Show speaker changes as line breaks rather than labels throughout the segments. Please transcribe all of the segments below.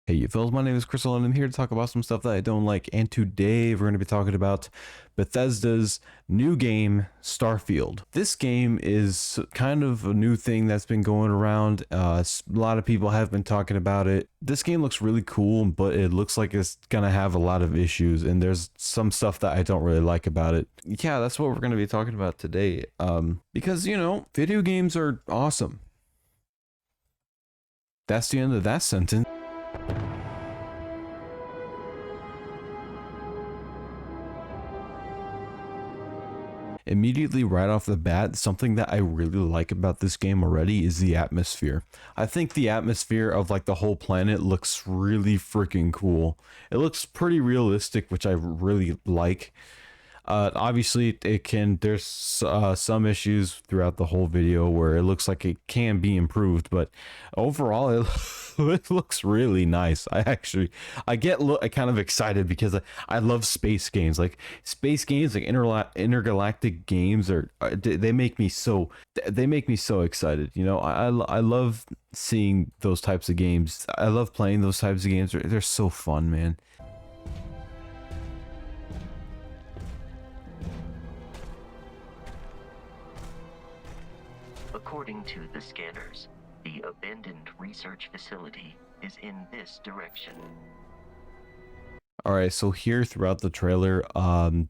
Hey, you fellas, my name is Crystal, and I'm here to talk about some stuff that I don't like. And today we're going to be talking about Bethesda's new game, Starfield. This game is kind of a new thing that's been going around. A lot of people have been talking about it. This game looks really cool, but it looks like it's going to have a lot of issues, and there's some stuff that I don't really like about it. Yeah, that's what we're going to be talking about today. Because, video games are awesome. That's the end of that sentence. Immediately right off the bat, something that I really like about this game already is the atmosphere. I think the atmosphere of like the whole planet looks really freaking cool. It looks pretty realistic, which I really like. Obviously there's some issues throughout the whole video where it looks like it can be improved, but overall it looks really nice. I get kind of excited because I love space games. Like space games, like intergalactic games they make me so excited. I love seeing those types of games. I love playing those types of games. They're so fun, man.
According to the scanners, the abandoned research facility is in this direction.
Alright, so here throughout the trailer,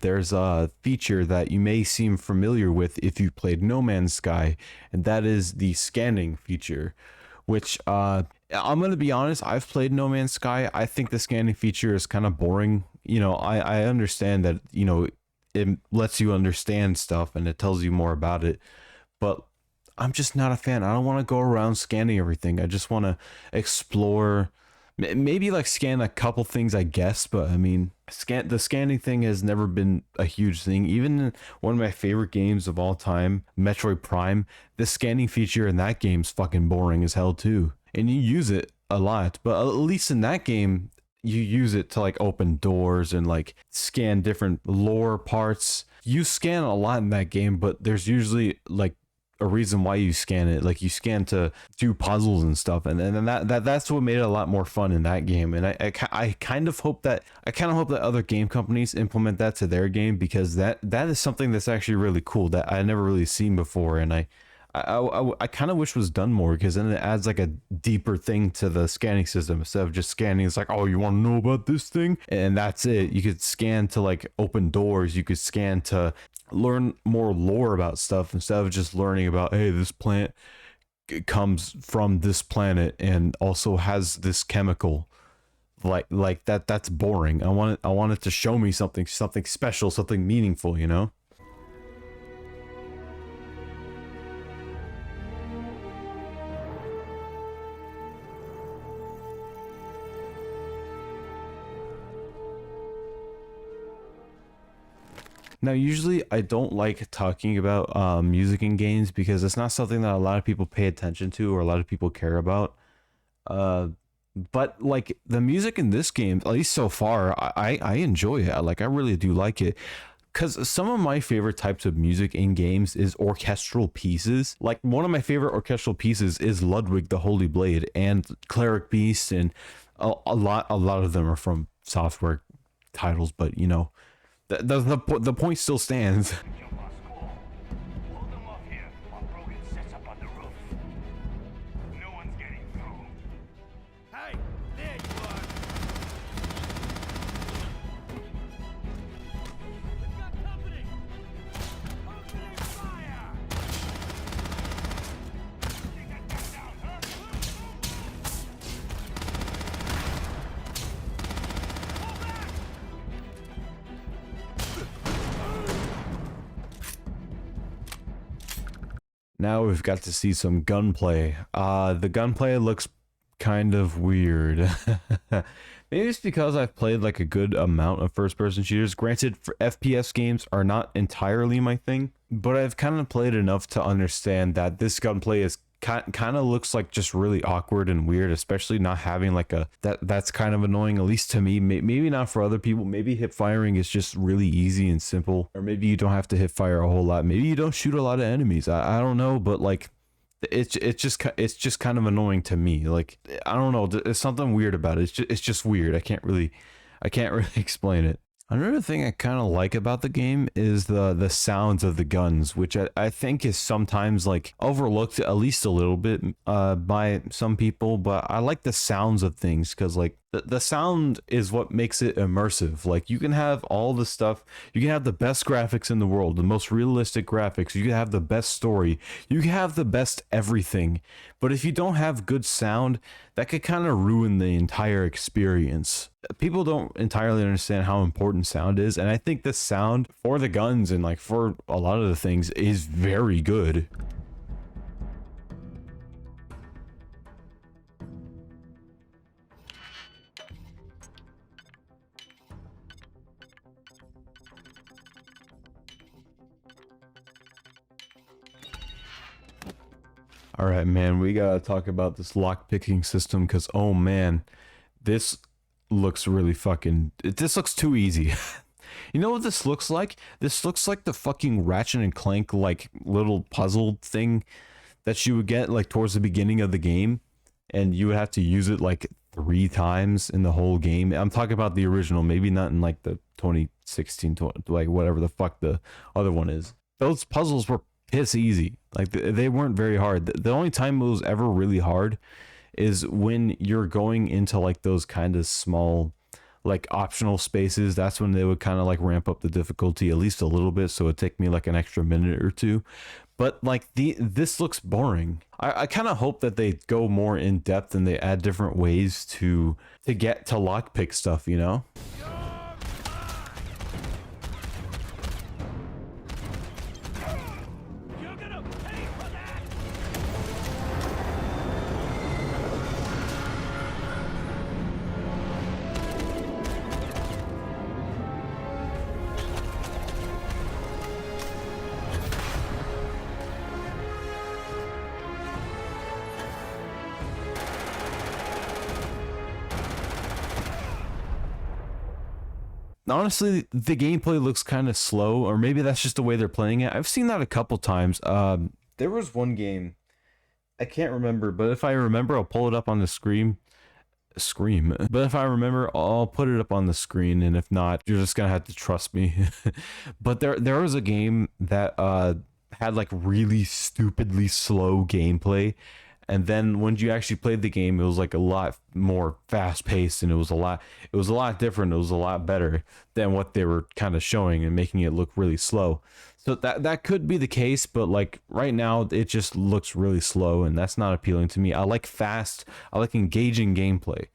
there's a feature that you may seem familiar with if you played No Man's Sky, and that is the scanning feature, which, I'm going to be honest, I've played No Man's Sky. I think the scanning feature is kind of boring. I understand that, it lets you understand stuff and it tells you more about it, but I'm just not a fan. I don't want to go around scanning everything. I just want to explore, maybe like scan a couple things, I guess. But I mean, the scanning thing has never been a huge thing. Even in one of my favorite games of all time, Metroid Prime, the scanning feature in that game's fucking boring as hell too. And you use it a lot, but at least in that game, you use it to like open doors and like scan different lore parts. You scan a lot in that game, but there's usually like a reason why you scan it. Like you scan to do puzzles and stuff, and then that's what made it a lot more fun in that game. And I kind of hope that other game companies implement that to their game, because that is something that's actually really cool that I never really seen before. And I kind of wish was done more, because then it adds like a deeper thing to the scanning system. Instead of just scanning, it's like, oh, you want to know about this thing, and that's it. You could scan to like open doors. You could scan to learn more lore about stuff, instead of just learning about, hey, this plant comes from this planet and also has this chemical. Like that's boring. I want it to show me something special, something meaningful, Now, usually I don't like talking about music in games, because it's not something that a lot of people pay attention to or a lot of people care about. But like the music in this game, at least so far, I enjoy it. I really do like it. Because some of my favorite types of music in games is orchestral pieces. Like one of my favorite orchestral pieces is Ludwig the Holy Blade and Cleric Beast, and a lot of them are from software titles, but the point still stands. Now we've got to see some gunplay. The gunplay looks kind of weird. Maybe it's because I've played like a good amount of first-person shooters. Granted, for FPS games are not entirely my thing, but I've kind of played enough to understand that this gunplay is kind of looks like just really awkward and weird, especially not having like that's kind of annoying, at least to me. Maybe not for other people. Maybe hip firing is just really easy and simple, or maybe you don't have to hip fire a whole lot. Maybe you don't shoot a lot of enemies. I don't know, but like It's just kind of annoying to me. Like, I don't know, there's something weird about it. It's just weird. I can't really explain it. Another thing I kind of like about the game is the sounds of the guns, which I think is sometimes like overlooked at least a little bit by some people, but I like the sounds of things because like the sound is what makes it immersive. Like you can have all the stuff, you can have the best graphics in the world, the most realistic graphics, you can have the best story, you can have the best everything, but if you don't have good sound, that could kind of ruin the entire experience. People don't entirely understand how important sound is, and I think the sound for the guns and like for a lot of the things is very good. All right, man, we gotta talk about this lockpicking system because, oh man, this looks really fucking. This looks too easy. You know what this looks like? This looks like the fucking Ratchet and Clank like little puzzle thing that you would get like towards the beginning of the game, and you would have to use it like 3 times in the whole game. I'm talking about the original, maybe not in like the 2016, like whatever the fuck the other one is. Those puzzles were piss easy. Like they weren't very hard. The only time it was ever really hard is when you're going into like those kind of small like optional spaces. That's when they would kind of like ramp up the difficulty at least a little bit, so it'd take me like an extra minute or two. But like this looks boring. I kind of hope that they go more in depth and they add different ways to get to lockpick stuff, you know. Honestly, the gameplay looks kind of slow, or maybe that's just the way they're playing it. I've seen that a couple times. There was one game, I can't remember, but if I remember, I'll pull it up on the screen. Scream. But if I remember, I'll put it up on the screen, and if not, you're just gonna have to trust me. But there was a game that had like really stupidly slow gameplay, and then when you actually played the game, it was like a lot more fast paced, and it was a lot different. It was a lot better than what they were kind of showing and making it look really slow. So that could be the case, but like right now it just looks really slow, and that's not appealing to me. I like fast, I like engaging gameplay.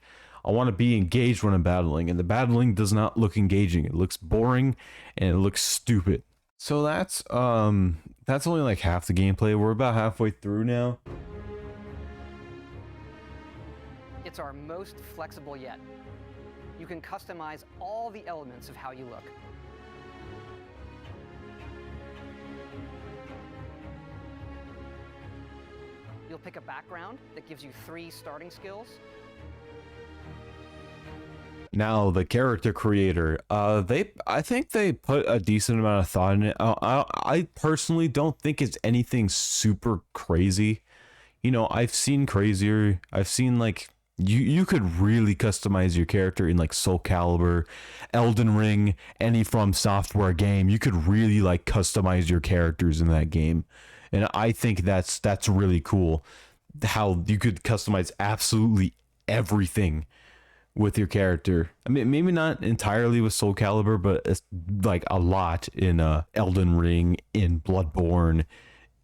I want to be engaged when I'm battling, and the battling does not look engaging. It looks boring and it looks stupid. So that's only like half the gameplay. We're about halfway through now.
It's our most flexible yet. You can customize all the elements of how you look. You'll pick a background that gives you 3 starting skills.
Now the character creator, I think they put a decent amount of thought in it. I personally don't think it's anything super crazy. You know, I've seen crazier. I've seen like you could really customize your character in like Soul Calibur, Elden Ring, any From Software game. You could really like customize your characters in that game, and I think that's really cool. How you could customize absolutely everything with your character. I mean, maybe not entirely with Soul Calibur, but it's like a lot in Elden Ring, in Bloodborne,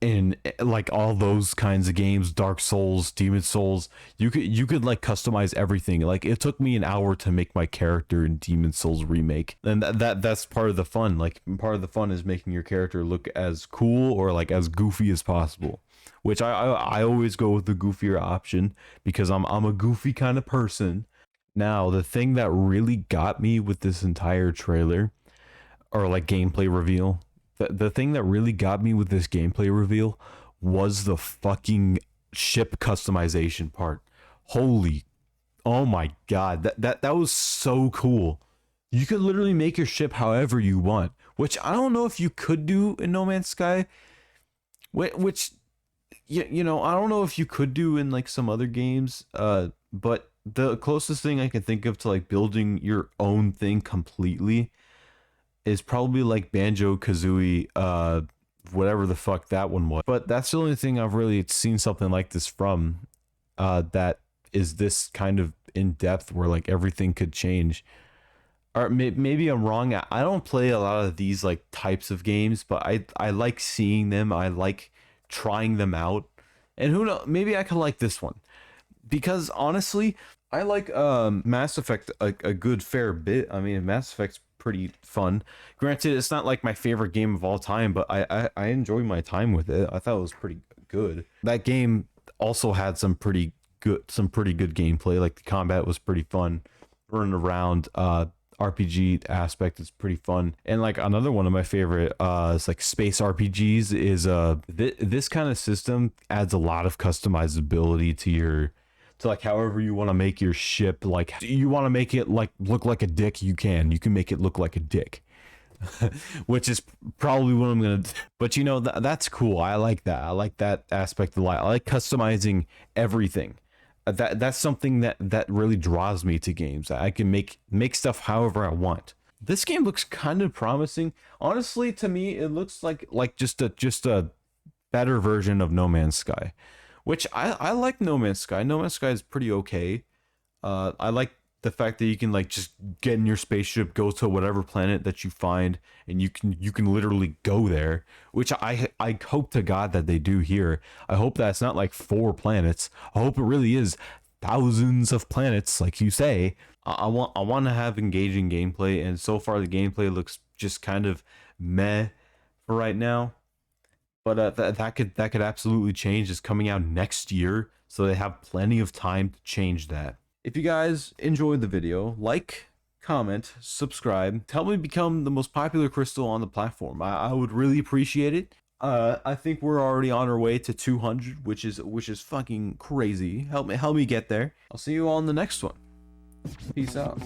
in like all those kinds of games, Dark Souls, Demon Souls. You could like customize everything. Like it took me an hour to make my character in Demon Souls remake, and that's part of the fun. Like part of the fun is making your character look as cool or like as goofy as possible, which I always go with the goofier option because I'm a goofy kind of person. Now, the thing that really got me with this entire trailer or like gameplay reveal, the thing that really got me with this gameplay reveal was the fucking ship customization part. Holy, oh my god, that was so cool. You could literally make your ship however you want, which I don't know if you could do in No Man's Sky, which you know, I don't know if you could do in like some other games, but the closest thing I can think of to like building your own thing completely is probably like Banjo Kazooie, whatever the fuck that one was. But that's the only thing I've really seen something like this from, that is this kind of in depth where like everything could change. Or maybe I'm wrong. I don't play a lot of these like types of games, but I like seeing them. I like trying them out, and who knows, maybe I could like this one, because honestly, I like Mass Effect a good fair bit. I mean, Mass Effect's pretty fun. Granted, it's not like my favorite game of all time, but I enjoy my time with it. I thought it was pretty good. That game also had some pretty good gameplay. Like the combat was pretty fun. Running around, RPG aspect is pretty fun. And like another one of my favorite is like space RPGs is this kind of system adds a lot of customizability to your, to like however you want to make your ship. Like you want to make it like look like a dick, you can make it look like a dick. Which is probably what I'm gonna do. But you know, that's cool. I like that. I like that aspect a lot. I like customizing everything. That's something that really draws me to games. I can make stuff however I want. This game looks kind of promising. Honestly, to me, it looks like just a better version of No Man's Sky, which I like No Man's Sky. No Man's Sky is pretty okay. I like the fact that you can like just get in your spaceship, go to whatever planet that you find, and you can literally go there, which I hope to God that they do here. I hope that's not like 4 planets. I hope it really is thousands of planets, like you say. I want to have engaging gameplay, and so far the gameplay looks just kind of meh for right now. But that could absolutely change. It's coming out next year, so they have plenty of time to change that. If you guys enjoyed the video, like, comment, subscribe, help me become the most popular crystal on the platform. I would really appreciate it. I think we're already on our way to 200, which is fucking crazy. Help me get there. I'll see you all in the next one. Peace out.